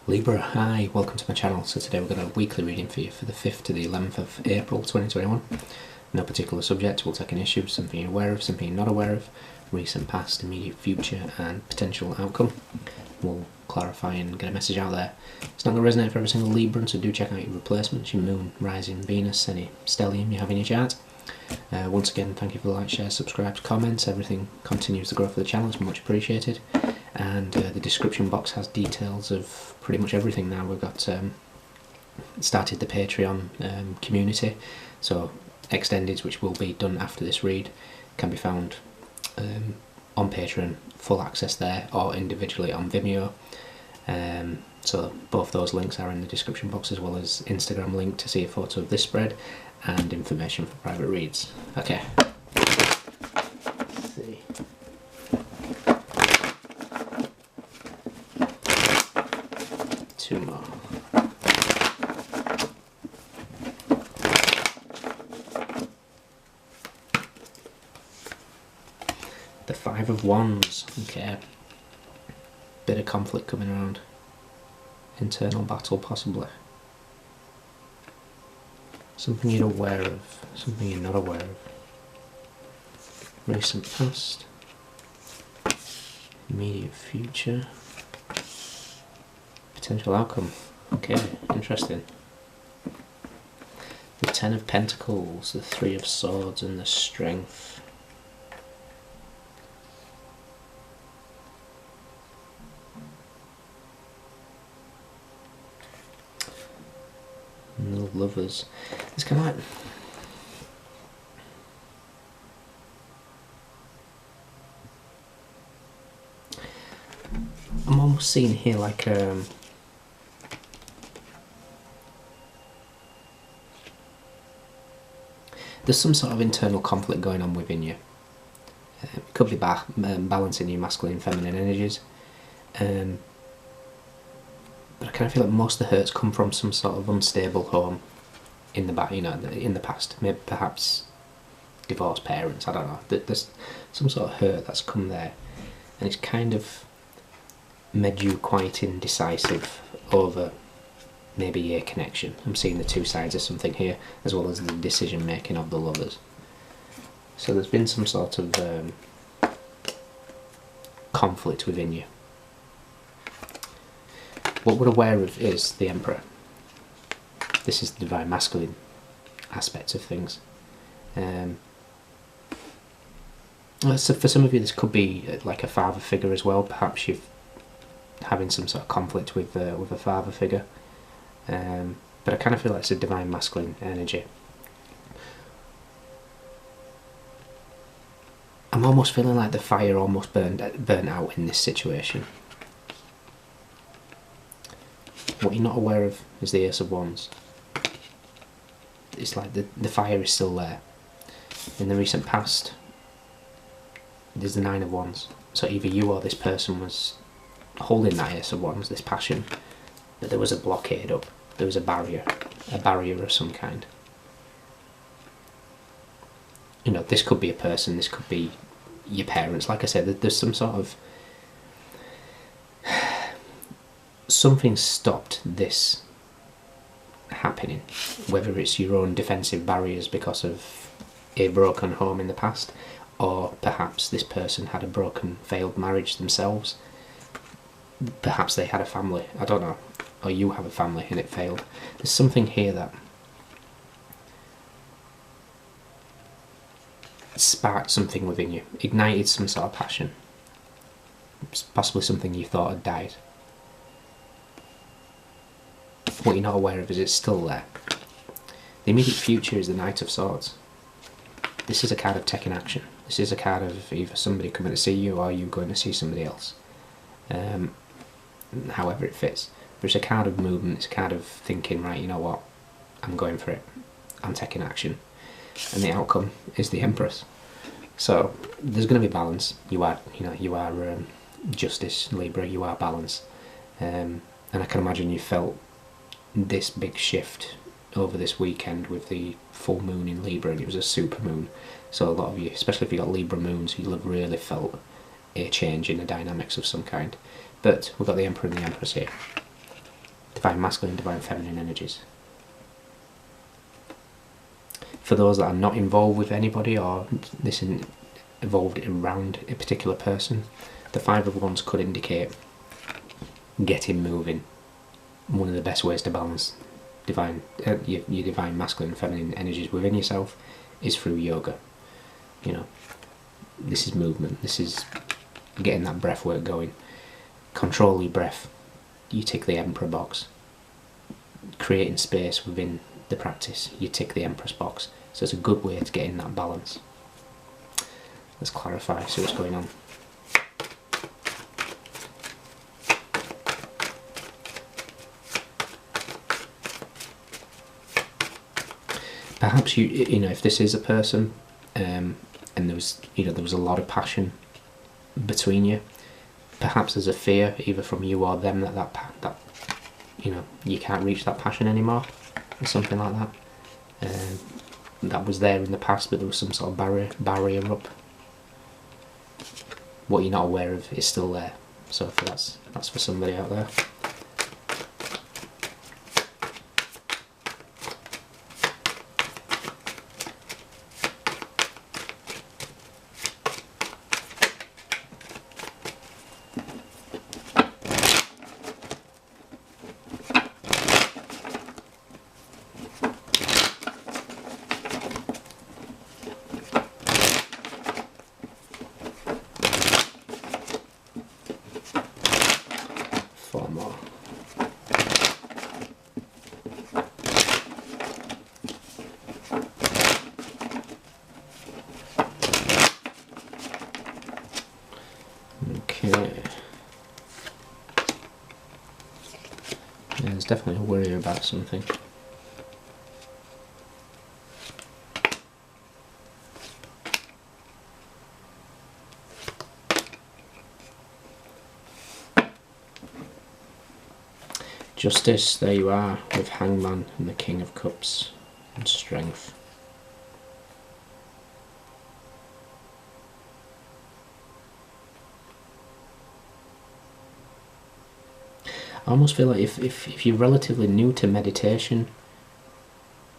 Libra, hi, welcome to my channel. So today we've got a weekly reading for you for the 5th to the 11th of April 2021. No particular subject, we'll take an issue, something you're aware of, something you're not aware of, recent past, immediate future and potential outcome. We'll clarify and get a message out there. It's not going to resonate for every single Libran, so do check out your replacements, your moon, rising, Venus, any stellium you have in your chart. Once again, thank you for the like, share, subscribe, comments. Everything continues to grow for the channel, it's much appreciated. And the description box has details of pretty much everything now. We've got started the Patreon community, so extendeds, which will be done after this read, can be found on Patreon, full access there, or individually on Vimeo. So both those links are in the description box, as well as Instagram link to see a photo of this spread and information for private reads. Okay. Let's see. Two more. The Five of Wands. Okay. Bit of conflict coming around. Internal battle, possibly. Something you're aware of, something you're not aware of. Recent past. Immediate future. Potential outcome. Okay, interesting. The Ten of Pentacles, the Three of Swords and the Strength. And the Lovers. It's kind of like... I'm almost seeing here like there's some sort of internal conflict going on within you. It could be balancing your masculine and feminine energies. But I kind of feel like most of the hurts come from some sort of unstable home in the in the past. Maybe perhaps divorced parents. I don't know. There's some sort of hurt that's come there, and it's kind of made you quite indecisive over maybe a connection. I'm seeing the two sides of something here, as well as the decision making of the Lovers. So there's been some sort of conflict within you. What we're aware of is the Emperor. This is the divine masculine aspect of things. So for some of you this could be like a father figure as well. Perhaps you're having some sort of conflict with a father figure. But I kind of feel like it's a divine masculine energy. I'm almost feeling like the fire almost burnt out in this situation. What you're not aware of is the Ace of Wands. It's like the fire is still there. In the recent past, there's the Nine of Wands. So either you or this person was holding that Ace of Wands, this passion, but there was a blockade up. There was a barrier of some kind. You know, this could be a person, this could be your parents. Like I said, there's some sort of... something stopped this happening. Whether it's your own defensive barriers because of a broken home in the past, or perhaps this person had a broken, failed marriage themselves. Perhaps they had a family, I don't know. Or you have a family and it failed. There's something here that sparked something within you, ignited some sort of passion. It's possibly something you thought had died. What you're not aware of is it's still there. The immediate future is the Knight of Swords. This is a card of taking action. This is a card of either somebody coming to see you or you going to see somebody else. However it fits. But it's a card of movement, it's a card of thinking, right, you know what, I'm going for it, I'm taking action. And the outcome is the Empress. So there's going to be balance. You are justice, Libra, you are balance. And I can imagine you felt this big shift over this weekend with the full moon in Libra, and it was a super moon. So a lot of you, especially if you got Libra moons, you'll have really felt a change in the dynamics of some kind. But we've got the Emperor and the Empress here. divine masculine, divine feminine energies. For those that are not involved with anybody, or this isn't evolved around a particular person, the Five of Wands could indicate getting moving. One of the best ways to balance your divine masculine and feminine energies within yourself is through yoga. You know, this is movement, this is getting that breath work going. Control your breath, you tick the Emperor box. Creating space within the practice, you tick the Empress box. So it's a good way to get in that balance. Let's clarify, see what's going on. Perhaps you know, if this is a person, and there was a lot of passion between you, perhaps there's a fear either from you or them that you know, you can't reach that passion anymore, or something like that. That was there in the past, but there was some sort of barrier up. What you're not aware of is still there. So that's for somebody out there. There's definitely a worry about something. Justice, there you are, with Hangman and the King of Cups and Strength. I almost feel like if you're relatively new to meditation,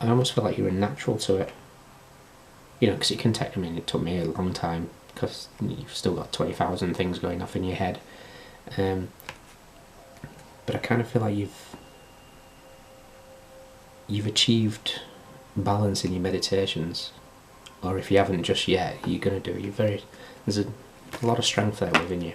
I almost feel like you're a natural to it. You know, because it can take, I mean, it took me a long time, because you've still got 20,000 things going off in your head. But I kind of feel like you've achieved balance in your meditations, or if you haven't just yet, you're going to do. There's a lot of strength there within you.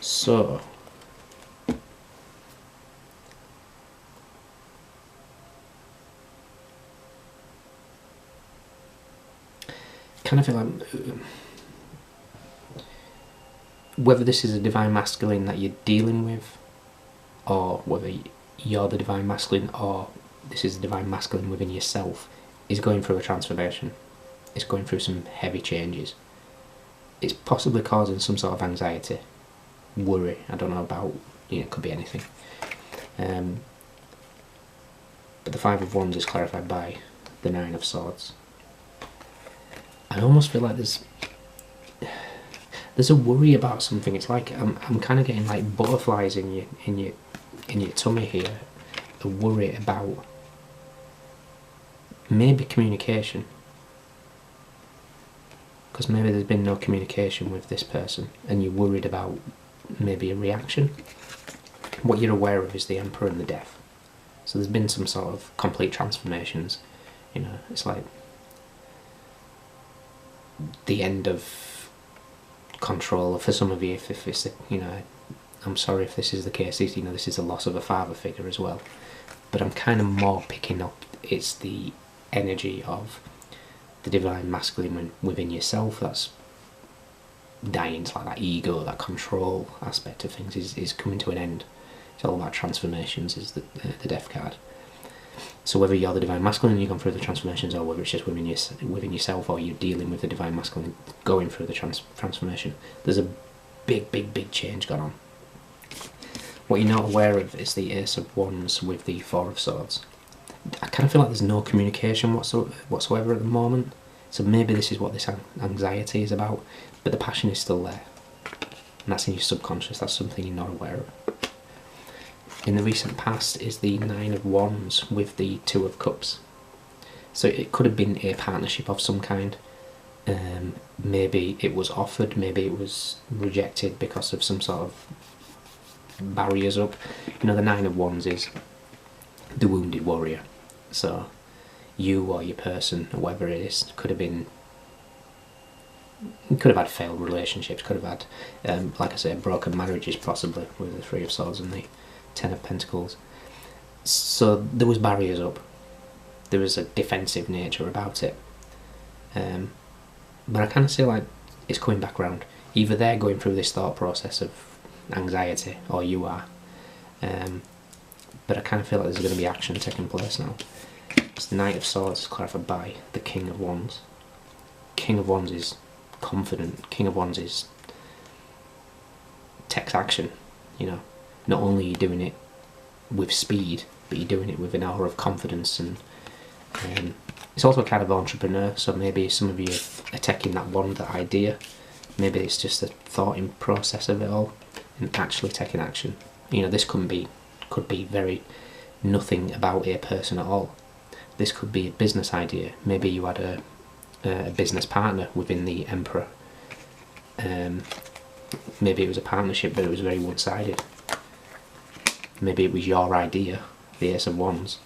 So, kind of feel like whether this is a divine masculine that you're dealing with, or whether you're the divine masculine, or this is a divine masculine within yourself, is going through a transformation. It's going through some heavy changes. It's possibly causing some sort of anxiety, worry. I don't know about, you know, it could be anything. But the Five of Wands is clarified by the Nine of Swords. I almost feel like there's a worry about something. It's like I'm kind of getting like butterflies in your tummy here. A worry about maybe communication, because maybe there's been no communication with this person, and you're worried about maybe a reaction. What you're aware of is the Emperor and the Death. So there's been some sort of complete transformations. You know, it's like the end of control for some of you. If it's, you know, I'm sorry if this is the case. You know, this is the loss of a father figure as well. But I'm kind of more picking up it's the energy of the divine masculine within yourself that's dying. It's like that ego, that control aspect of things is coming to an end. It's all about transformations, is the Death card. So whether you're the divine masculine and you've gone through the transformations, or whether it's just within yourself, or you're dealing with the divine masculine going through the transformation, there's a big change going on. What you're not aware of is the Ace of Wands with the Four of Swords. I kind of feel like there's no communication whatsoever at the moment. So maybe this is what this anxiety is about, but the passion is still there. And that's in your subconscious, that's something you're not aware of. in the recent past is the Nine of Wands with the Two of Cups. So it could have been a partnership of some kind. Maybe it was offered, maybe it was rejected because of some sort of barriers up. You know, the Nine of Wands is the wounded warrior. So you or your person, or whatever it is, could have had failed relationships, could have had, like I say, broken marriages possibly, with the Three of Swords and the Ten of Pentacles. So there was barriers up. There was a defensive nature about it. But I kind of feel like it's coming back round. Either they're going through this thought process of anxiety, or you are. But I kind of feel like there's going to be action taking place now. It's the Knight of Swords clarified by the King of Wands. King of Wands is confident. King of Wands is takes action. You know, not only are you doing it with speed, but you're doing it with an aura of confidence, and it's also a kind of entrepreneur. So maybe some of you are taking that wand, that idea. Maybe it's just the thoughting process of it all, and actually taking action. You know, this could be very nothing about a person at all. This could be a business idea. Maybe you had a business partner within the Emperor. Maybe it was a partnership, but it was very one-sided. Maybe it was your idea, the Ace of Wands,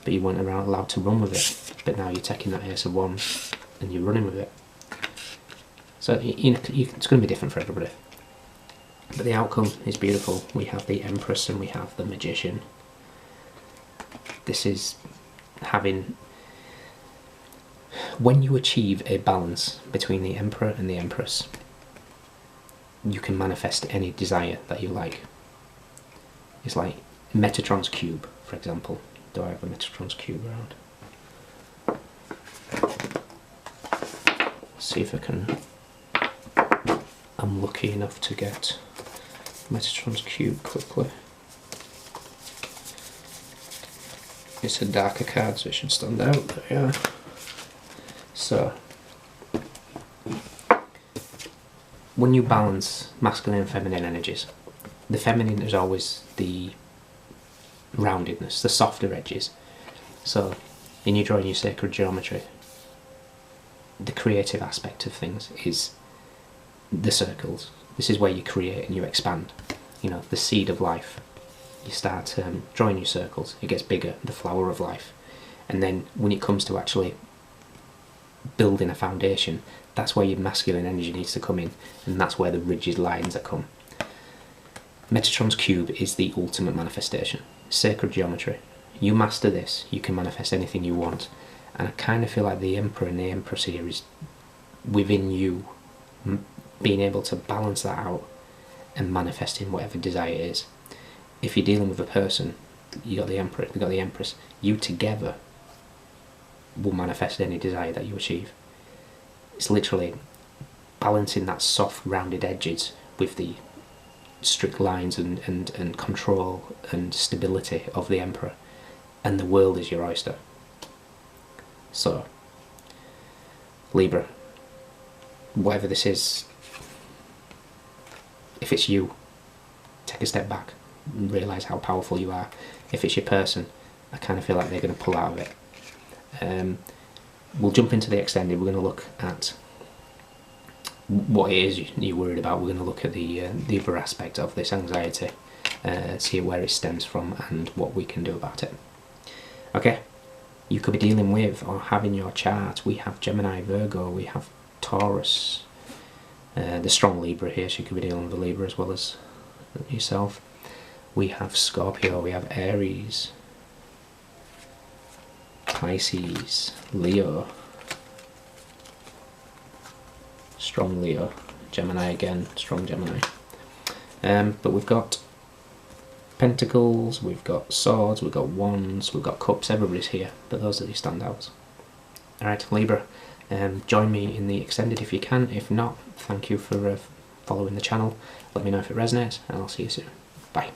but you weren't allowed to run with it. But now you're taking that Ace of Wands and you're running with it. So you know, it's going to be different for everybody. But the outcome is beautiful. We have the Empress and we have the Magician. This is having... When you achieve a balance between the Emperor and the Empress, you can manifest any desire that you like. It's like Metatron's cube, for example. Do I have a Metatron's cube around? Let's see if I can... I'm lucky enough to get Metatron's cube quickly. It's a darker card, so it should stand out. There we are. So, when you balance masculine and feminine energies, the feminine is always the roundedness, the softer edges. So, in your drawing your sacred geometry, the creative aspect of things is the circles. This is where you create and you expand. You know, the seed of life. You start drawing your circles, it gets bigger, the flower of life. And then when it comes to actually building a foundation, that's where your masculine energy needs to come in, and that's where the rigid lines that come. Metatron's cube is the ultimate manifestation. Sacred geometry. You master this, you can manifest anything you want. And I kind of feel like the Emperor and the Empress here is within you, being able to balance that out and manifesting whatever desire it is. If you're dealing with a person, you got the Emperor, you got the Empress, you together will manifest any desire that you achieve. It's literally balancing that soft rounded edges with the strict lines and control and stability of the Emperor, and the world is your oyster. So, Libra, whatever this is, if it's you, take a step back and realise how powerful you are. If it's your person, I kind of feel like they're going to pull out of it. We'll jump into the extended. We're going to look at what it is you're worried about. We're going to look at the other aspect of this anxiety, see where it stems from and what we can do about it. Okay, you could be dealing with or having your chart. We have Gemini, Virgo, we have Taurus, the strong Libra here, so you could be dealing with a Libra as well as yourself. We have Scorpio, we have Aries, Pisces, Leo, strong Leo, Gemini again, strong Gemini. But we've got Pentacles, we've got Swords, we've got Wands, we've got Cups, everybody's here, but those are the standouts. Alright, Libra, join me in the extended if you can. If not, thank you for following the channel. Let me know if it resonates, and I'll see you soon. Bye.